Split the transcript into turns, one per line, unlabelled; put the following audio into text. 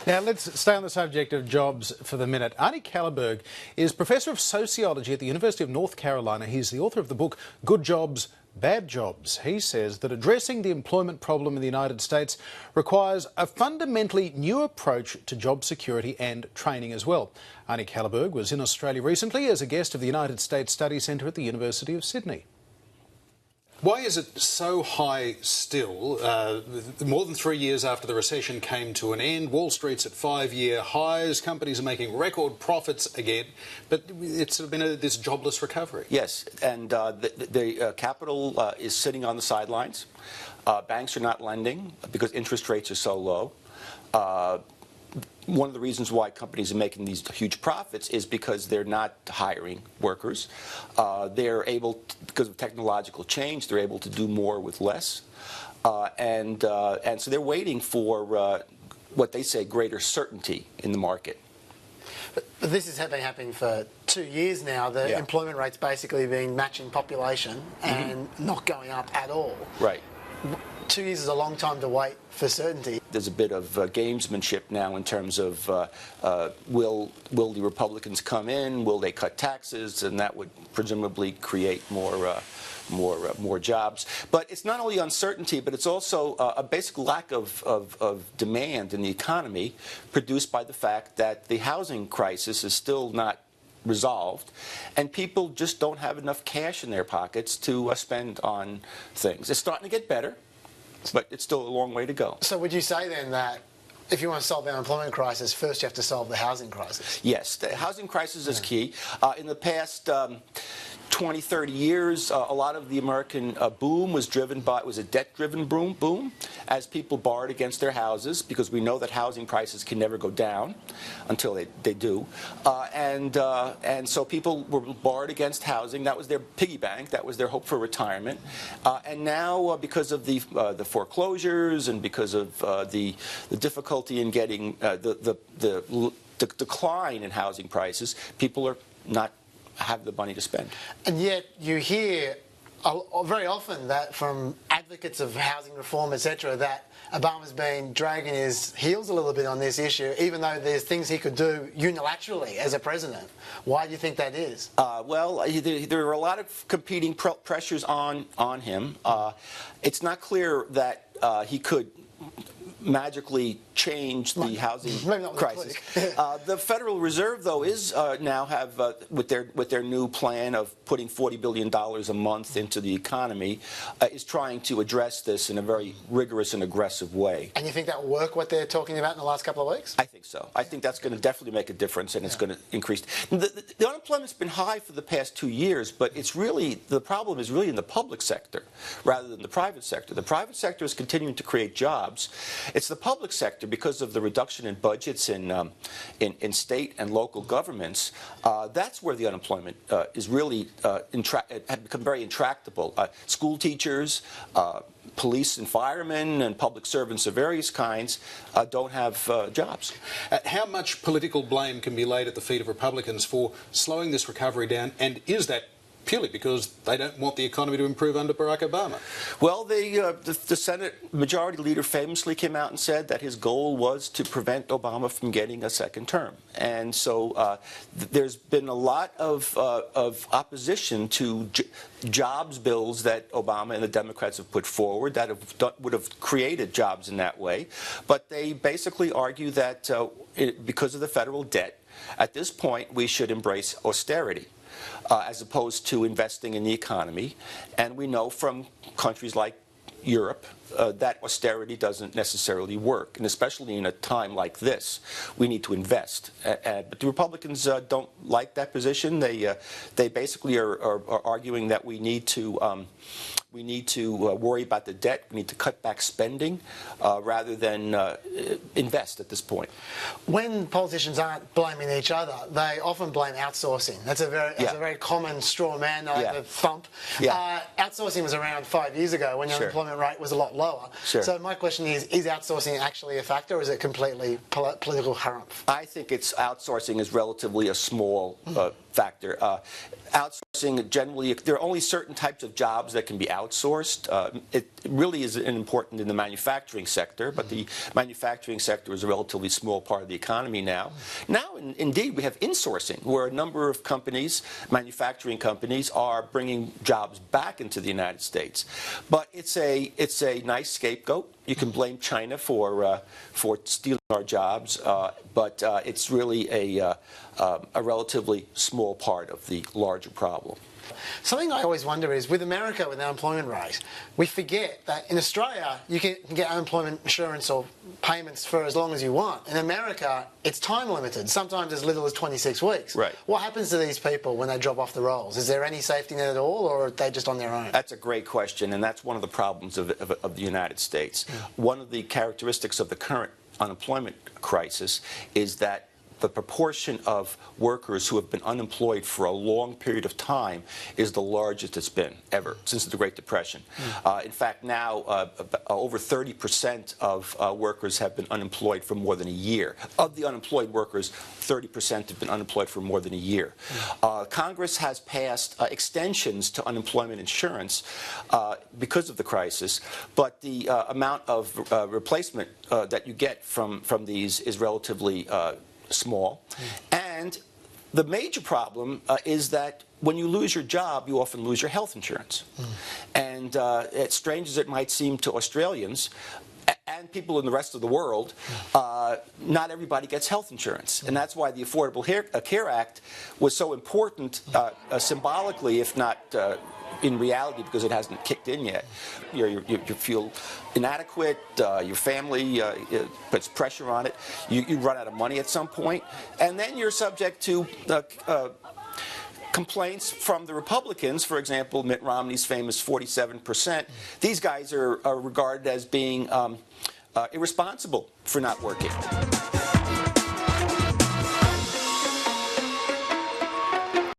Now, let's stay on the subject of jobs for the minute. Arne Kalleberg is Professor of Sociology at the University of North Carolina. He's the author of the book Good Jobs, Bad Jobs. He says that addressing the employment problem in the United States requires a fundamentally new approach to job security and training as well. Arne Kalleberg was in Australia recently as a guest of the United States Study Centre at the University of Sydney. Why is it so high still? More than 3 years after the recession came to an end, Wall Street's at 5-year highs, companies are making record profits again, but it's been this jobless recovery.
Yes, and the capital is sitting on the sidelines. Banks are not lending because interest rates are so low. One of the reasons why companies are making these huge profits is because they're not hiring workers. They're able, because of technological change, they're able to do more with less. And so they're waiting for what they say greater certainty in the market.
But this has been happening for 2 years now. The employment rate's basically been matching population and not going up at all.
Right.
2 years is a long time to wait for certainty.
There's a bit of gamesmanship now in terms of will the Republicans come in, will they cut taxes, and that would presumably create more jobs. But it's not only uncertainty, but it's also a basic lack of demand in the economy produced by the fact that the housing crisis is still not resolved, and people just don't have enough cash in their pockets to spend on things. It's starting to get better, but it's still a long way to go.
So would you say then that if you want to solve the unemployment crisis, first you have to solve the housing crisis?
Yes, the housing crisis is key. In the past 20, 30 years, a lot of the American boom was driven by, it was a debt-driven boom, as people borrowed against their houses, because we know that housing prices can never go down until they do. And so people were borrowed against housing. That was their piggy bank. That was their hope for retirement. And now, because of the foreclosures and because of the difficulty in getting the decline in housing prices, people are not have the money to spend.
And yet you hear very often that from advocates of housing reform, etc., that Obama's been dragging his heels a little bit on this issue, even though there's things he could do unilaterally as a president. Why do you think that is?
Well, there are a lot of competing pressures on him. It's not clear that he could magically change the housing crisis. The Federal Reserve, though, is now have with their new plan of putting $40 billion a month into the economy, is trying to address this in a very rigorous and aggressive way.
And you think that will work, what they're talking about in the last couple of weeks?
I think so. I think that's going to definitely make a difference, and it's going to increase. The unemployment's been high for the past 2 years, but it's really, the problem is really in the public sector rather than the private sector. The private sector is continuing to create jobs. It's the public sector, because of the reduction in budgets in state and local governments, that's where the unemployment is really had become very intractable. School teachers, police and firemen, and public servants of various kinds don't have jobs.
How much political blame can be laid at the feet of Republicans for slowing this recovery down, and is that purely because they don't want the economy to improve under Barack Obama?
Well, the Senate Majority Leader famously came out and said that his goal was to prevent Obama from getting a second term. And so there's been a lot of opposition to jobs bills that Obama and the Democrats have put forward that would have created jobs in that way. But they basically argue that because of the federal debt, at this point we should embrace austerity. As opposed to investing in the economy. And we know from countries like Europe that austerity doesn't necessarily work, and especially in a time like this, we need to invest. But the Republicans don't like that position. They basically are arguing that we need to worry about the debt. We need to cut back spending rather than invest at this point.
When politicians aren't blaming each other, they often blame outsourcing. That's a very common straw man, the thump. Outsourcing was around 5 years ago when the unemployment rate was a lot lower. So my question is outsourcing actually a factor, or is it completely political harumph?
I think outsourcing is relatively a small factor. Outsourcing, generally, there are only certain types of jobs that can be outsourced. It really is important in the manufacturing sector, but the manufacturing sector is a relatively small part of the economy now. Now, indeed, we have insourcing, where a number of companies, manufacturing companies, are bringing jobs back into the United States. But it's a nice scapegoat. You can blame China for stealing our jobs, but it's really a relatively small part of the larger problem.
Something I always wonder is, with America, with the unemployment rate, we forget that in Australia you can get unemployment insurance or payments for as long as you want. In America, it's time limited, sometimes as little as 26 weeks.
Right.
What happens to these people when they drop off the rolls? Is there any safety net at all, or are they just on their own?
That's a great question, and that's one of the problems of the United States. One of the characteristics of the current unemployment crisis is that the proportion of workers who have been unemployed for a long period of time is the largest it's been ever since the Great Depression. In fact, now over 30% of workers have been unemployed for more than a year. Of the unemployed workers, 30% have been unemployed for more than a year. Congress has passed extensions to unemployment insurance because of the crisis, but the amount of replacement that you get from these is relatively small. And the major problem is that when you lose your job, you often lose your health insurance. And as strange as it might seem to Australians and people in the rest of the world, not everybody gets health insurance. And that's why the Affordable Care Act was so important symbolically, if not in reality, because it hasn't kicked in yet. You feel inadequate, your family puts pressure on it, you run out of money at some point, and then you're subject to complaints from the Republicans. For example, Mitt Romney's famous 47%. These guys are regarded as being irresponsible for not working.